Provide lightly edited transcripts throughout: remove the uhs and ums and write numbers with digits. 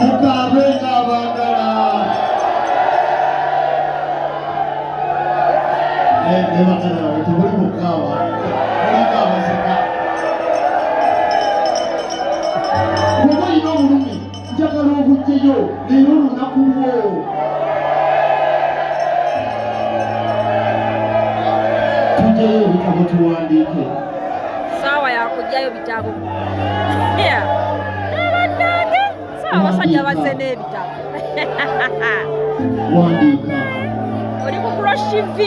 mukabe ng'abaagala. Ne bakala bawe tebuli mukaawa, mulinga abaseka. Bw'oba olina obulumi njagala obugyeyo leero olunaku lwo. Tujjayo ebitabo tuwandiike. Saawa yakugyayo bitabo. Saawa abasajja bazze n'ebitabo. Wandiika. Oli ku Grosh TV.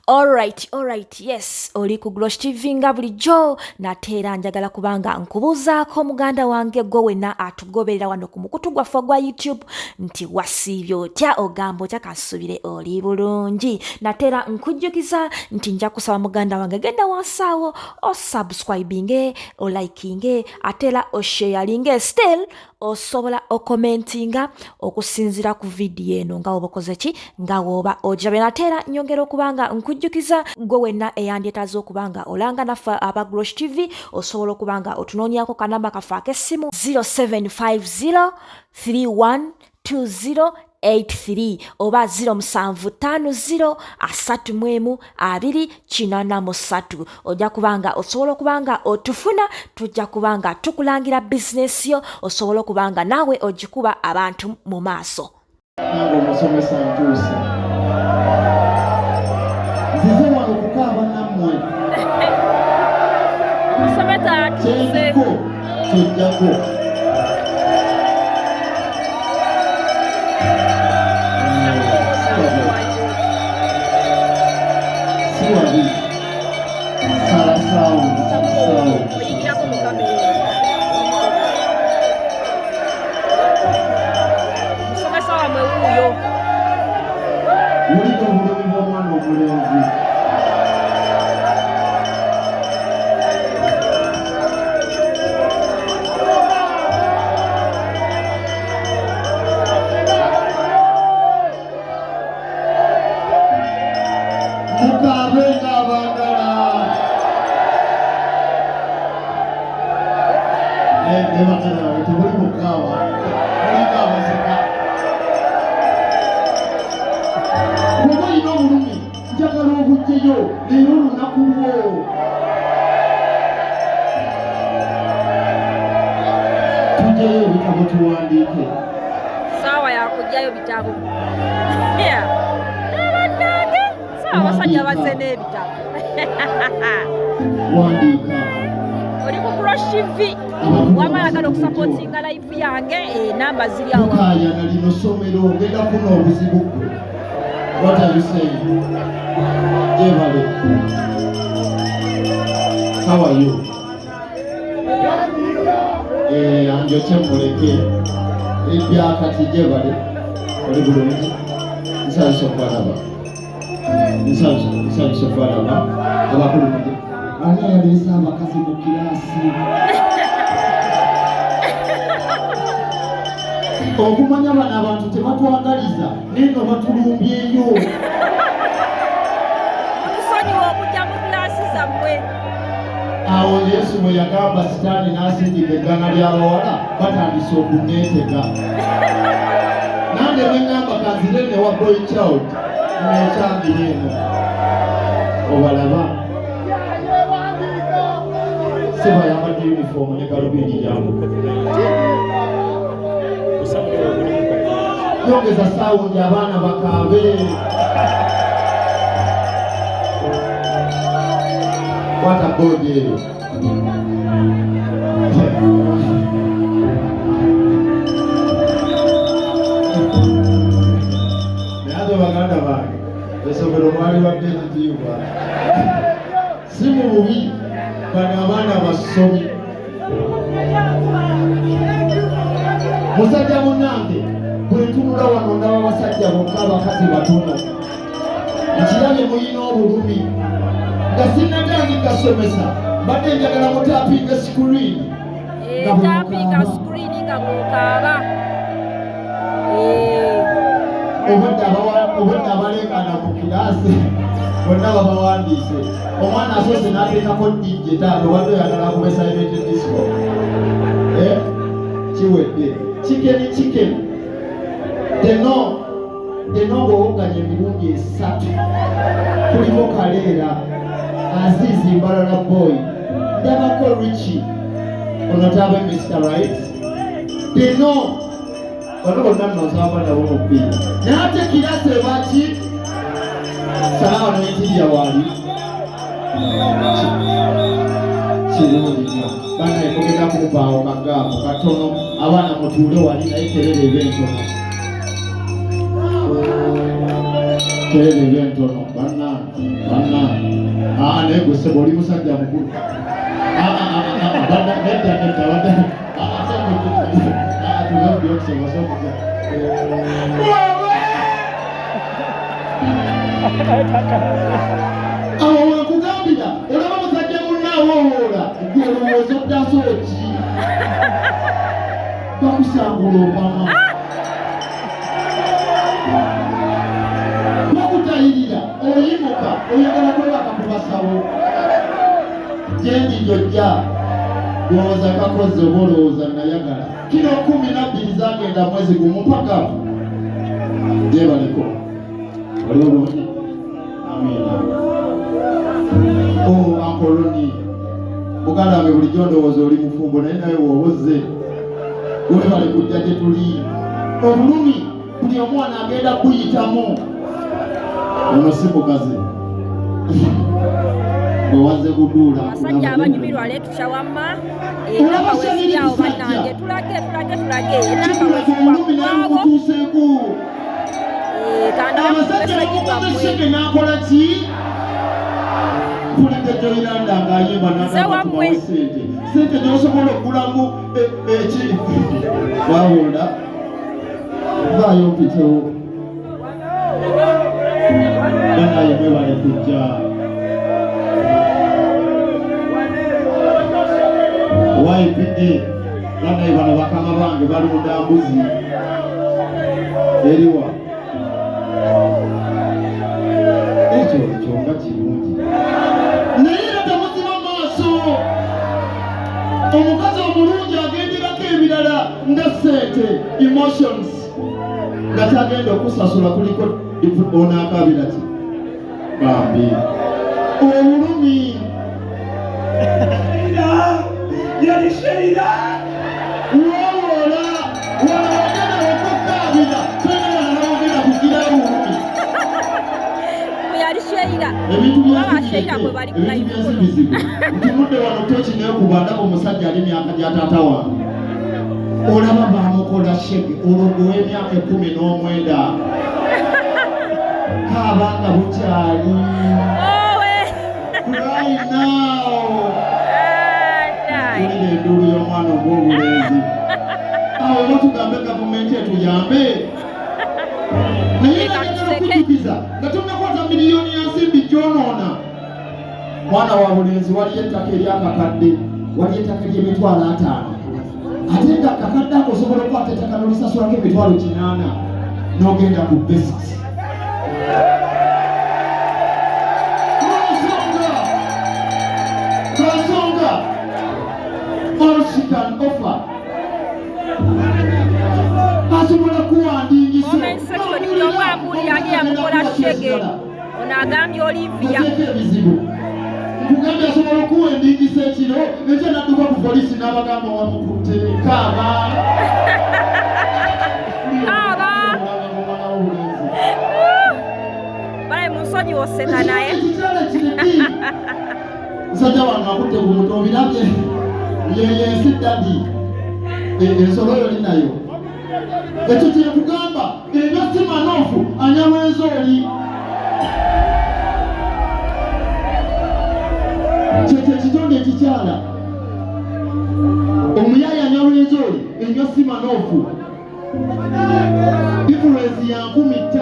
Alright, yes, oli ku Grosh TV nga bulijjo, nate era njagala kubanga nkubuuzaako muganda wange gwe wenna atugoberera wano ku mukutu gwaffe gwa YouTube nti wasiibye otya, ogamba otya, kasubire oli bulungi. Nate era nkujjukiza nti nja kusaba muganda wange genda wansi awo osubscribinge, olikinge, ate era osharinge, still osobola okomentinga okusinzira ku vidiyo eno nga woba okoze ki, nga woba ogirabe. Nate era nyongera okubanga nkujjukiza gwe wenna eyandyetaaze okubanga olanga naffe aba Grosh TV osobola okubanga otunoonyako kanamba kaffe ak'essimu 0750312083 oba 0750312083. ojja kubanga osobola okubanga otufuna, tujja kubanga tukulangira bizinesi yo, osobola okubanga naawe ogikuba abantu mu maaso. Nange omusomesa ntuuse. Nzize wano kukaaba nammwe. Omusomesa atuuse. Kyeriko kyojjako. Siwabi. Salasawo. Oyingirako mu kamera. Omusomesa wamwe wuuyo. Muliko obulumi bw'omwana omulenzi. Mukabe ng'abaagala. Ne bakala bawe tebuli mukaawa, mulinga abaseka. Bw'oba olina obulumi njagala obugyeyo leero olunaku lwo. Tujjayo ebitabo tuwandiike. Saawa yakugyayo bitabo. Saawa abasajja bazze n'ebitabo. Wandiika. Oli ku Grosh TV. Wamala okusapootinga live yange, enamba ziri awo. Tukaayana lino ssomero ogenda kufuna obuzibu gwe. What are you saying? Jebale. How are you? Anjoche muleke. Ebyakati jebale. Oli bulungi. Nsabisa okubalaba. Nsabisa okubalaba. Abakulu muje. Ani yaleesa abakazi mu kiraasi. Okumanya bano abantu tebatwagaliza naye nga batulumbyeyo. Otusonyiwa okujja mu kilaasi zammwe. Awo Yesu bwe yagamba Sitaani n'asindika eggana ly'abawala batandise okunneetega. Nange ne ŋŋamba kanzire ne wa boy child nekyambira eno. Obalaba si bayambadde yunifoomu ne galubindi yangu. Yongeza sawundi abaana bakaabe. What a good day. Naye baganda bange esomero mwali badde ekitiibwa. Si mu bubi bano abaana basomi. Musajja munnange bwe ntunula wano ndaba abasajja bokka abakazi batono. Nkirabye mulina obulumi. Nga sinnatandika somesa mbadde njagala mutaapinga sikuriini. Taapinga sikuriini nga bw'okaaba. Obwedda abaleekaana mu kiraasi bonna babawandiise. Omwana asoose n'ateekako DJ taata obadde oyagala kumesa ebete disco. Kiwedde. chicken deno ng'owoganya emirundi 3 kuliko Kaleera Azizi Mbalala Boy ndabako Richie ono tabe Mr. Right deno bano bonna nosaba nabo mupiira nate kirase baki salawa n'ekirya wali kirungi nnyo bana ekogera kubaawo kagaamu katono abaana mutuule wali naye terere ebentono banna naye gwe sebo oli musajja mukulu awo wekugambira olaba musajja munaawowoola gwe olowooza oddasooki bakusangula opama bakutayirira oyimuka oyagala kwebaka ku basawo gyendi jojja lowooza kakozi oba olowooza nayagala kilo 12 zagenda mwezi gumu mpaka gyebaliko waliwo bulungi amina ankoloni muganda wange bulijjo ndowooza oli mufumbo naye naye wowoze webale kujja gye tuli obulumi buli omwana agenda kuyitamu ono si mukazi wewaze kuduula abasajja abanyumirwa letusha wamma enamba weziryawo bannange tulage enamba wezirwawo abasajja nakola ki mpulidde joyiranda ng'ayimba n'abakubawo sente gyosobola okugulamu eki wawula vaayo mpitewo banaye mwebale kujja YPA banaye bano bakama bange balunda mbuzi eriwa ekyo kyonga kirungi naye era temuzima maaso omukazi omulungi agenderako ebirala nga sente emotions nga tagenda okusasula kuliko onaakabira ki bambi obulumi yali sheira wowola wawagenda okukaabira tenawagenda kugirayo obulumi ebintu byenzibizibu ntunudde wano toki nekuba omusajja ali myaka gya taata wange olaba bamukola shege ologo w'emyaka 19 kaabanga bukyali right now ulira enduulu y'omwana ogw'obulenzi awo oba tugambe gavumenti etuyambe naye nagagala okujukiza nga tonakwata miliyoni ya nsimbi gyonoona mwana wa bulenzi waliyo ettaka eryakakadde waliyo ettaka ly'emitwalo 5 ate nga kakadde ako osobola okwata ettaka n'olisasulako emitwalo 8 n'ogenda ku basics lwensonga all she can offer asobola kuwandiingisa onagambye Olivia nkugambye asobola okuwendingisa ekiro ekyo nadduka ku polisi n'abagamba wamukutte kaaba bale munsonyi woseka naye musajja wange akutte ku muto obirabye yensi dadi ensolo yo linayo ekyo kyekugamba ebyo si manoofu anyamweza oli kyekyo ekitonde ekikyala omuyaya anyamweza oli enyo si manoofu influensi ya 50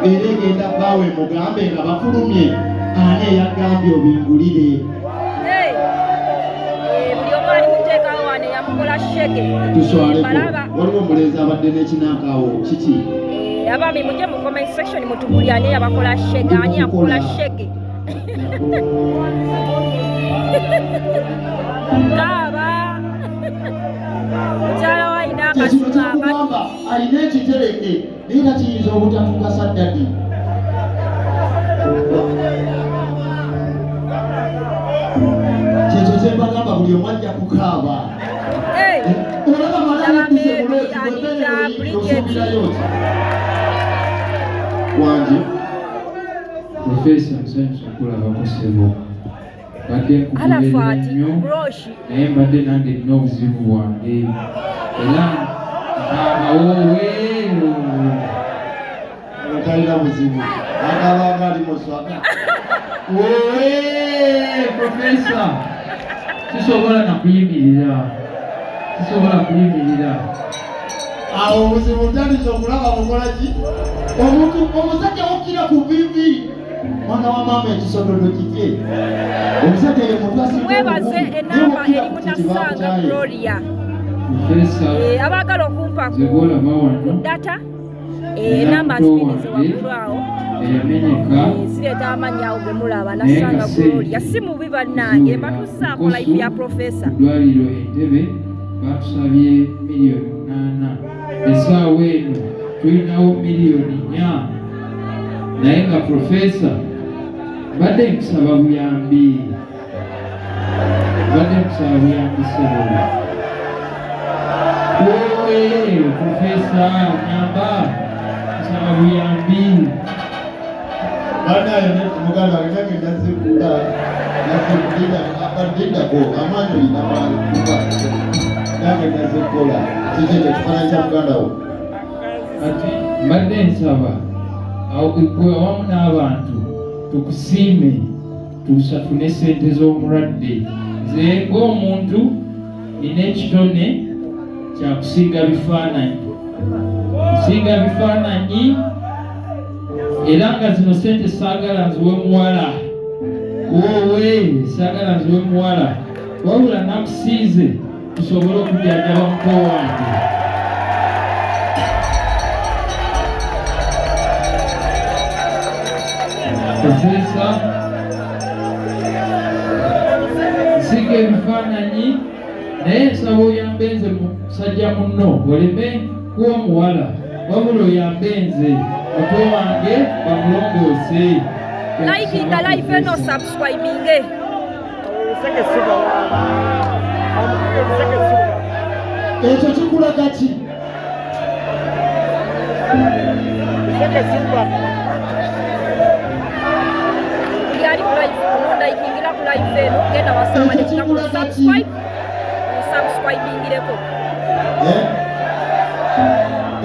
era egenda bawe mugambe nga bafulumye ani eyagambye obingulire buli omu ali muteekawo wano yamukola shege tuswaleko waliwo omulenzi abadde n'ekinakaawo kiki abami mujje mu comment section mutuguli ani yabakola shege ani yakola shege kaaba ekino kyokugamba alina ekitereke naye era kiyinza obutatukasa ddadi. Kyekyo kyembagamba buli omu ajja kukaaba. Olaba malaayikuze muloozi osuubirayo ki? Wangi Profesa nsanyusa okulabako ssebo. Badde nkugoberera nnyo naye mbadde nange nnina obuzibu bwange era nkaabawowe talina buzibu agabanga ali muswaka wowe Profesa sisobola nakuyimirira awo obuzibu ntandise okulaba mukola ki omuntu omusajja wokira ku bibi mwana wa maama ekisododo kikye omusajja ye muntu mwebaze enamba eri munasanga Gloria Profesa abagala okumpa ku data enamba zibinize waggulu awo eyamenyeka sireeta amannya awo ge mulaba nasanga Gloria si mubi bannange mbatusaako life ya Profesa eddwaliro Entebbe batusabye miliyoni 8 essaawa eno tulinawo miliyoni 4 naye nga Profesa mbadde nkusaba buyambi sebo wowe Profesa nyamba kusaba buyambi banaye muganda wange nange nazekula abaddako amaanyi olina malikuba nange nazekola kiki ekyo ekifaananyi kya muganda wo kati mbadde nsaba gwe awamu n'abantu tukusiime tusafune sente z'omulwadde nze ng'omuntu nina ekitone kyakusiiga bifaananyi era nga zino sente saagala nziwe muwala wabula nakusiize tusobole okujjanjaba muto wange. Profesa nsiga ebifaananyi naye nsaba oyambe nze musajja munno oleme kuwa muwala wabula oyambe nze muto wange bamulongoose. likinga live eno subscribinge ekyo kikulaga ki? yali ku live likingira ku live eno genda wasaba nekitabu subscribingireko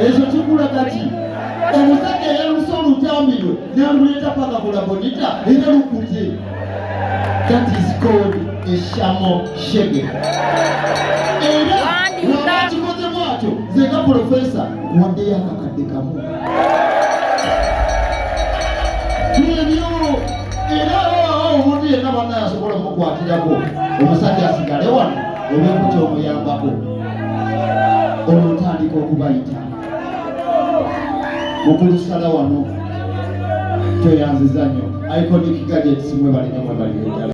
ekyo kikulaga ki? Omusajja yaluse olutambiro n'aluleeta paka ku labonita era lukute. That is called eshamo shege. Era lwakikoze bwatyo nze nga Profesa waddeyo akakadde kamu ebyo era omuntu yenna banna yasobola omukwatirako omusajja asigale wano olw'okuti omuyambako olwotandika okubayita mukulusala wano toyanziza nnyo Iconic Gadgets mwe balina mwe bali